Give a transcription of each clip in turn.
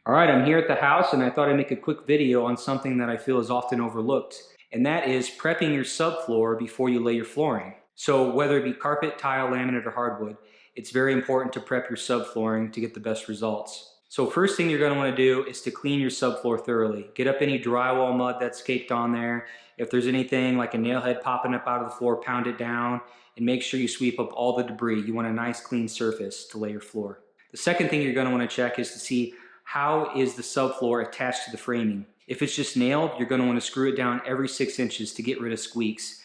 Alright, I'm here at the house and I thought I'd make a quick video on something that I feel is often overlooked, and that is prepping your subfloor before you lay your flooring. So whether it be carpet, tile, laminate, or hardwood, it's very important to prep your subflooring to get the best results. So first thing you're going to want to do is to clean your subfloor thoroughly. Get up any drywall mud that's caked on there. If there's anything like a nail head popping up out of the floor, pound it down and make sure you sweep up all the debris. You want a nice clean surface to lay your floor. The second thing you're going to want to check is to see how is the subfloor attached to the framing. If it's just nailed, you're going to want to screw it down every 6 inches to get rid of squeaks.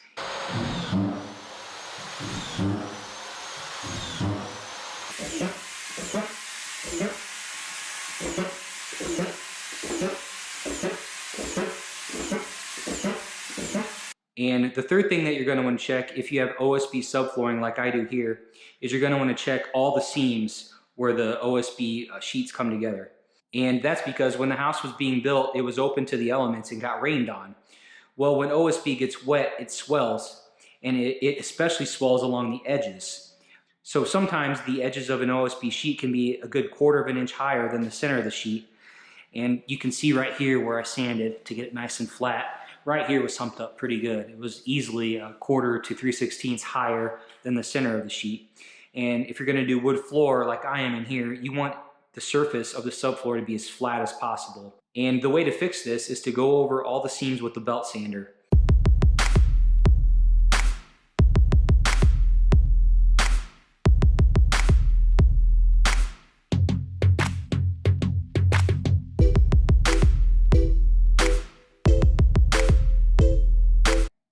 And the third thing that you're going to want to check if you have OSB subflooring like I do here is you're going to want to check all the seams where the OSB sheets come together. And that's because when the house was being built, it was open to the elements and got rained on. Well, when OSB gets wet, it swells, and it especially swells along the edges. So sometimes the edges of an OSB sheet can be a good 1/4 of an inch higher than the center of the sheet. And you can see right here where I sanded to get it nice and flat. Right here was humped up pretty good. It was easily a 1/4 to 3/16 higher than the center of the sheet. And if you're going to do wood floor like I am in here, you want the surface of the subfloor to be as flat as possible. And the way to fix this is to go over all the seams with the belt sander.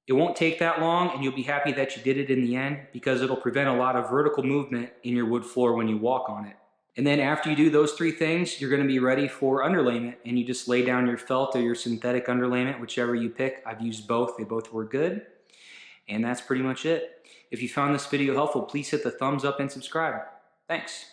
It won't take that long and you'll be happy that you did it in the end because it'll prevent a lot of vertical movement in your wood floor when you walk on it. And then after you do those 3 things, you're going to be ready for underlayment, and you just lay down your felt or your synthetic underlayment, whichever you pick. I've used both. They both were good. And that's pretty much it. If you found this video helpful, please hit the thumbs up and subscribe. Thanks.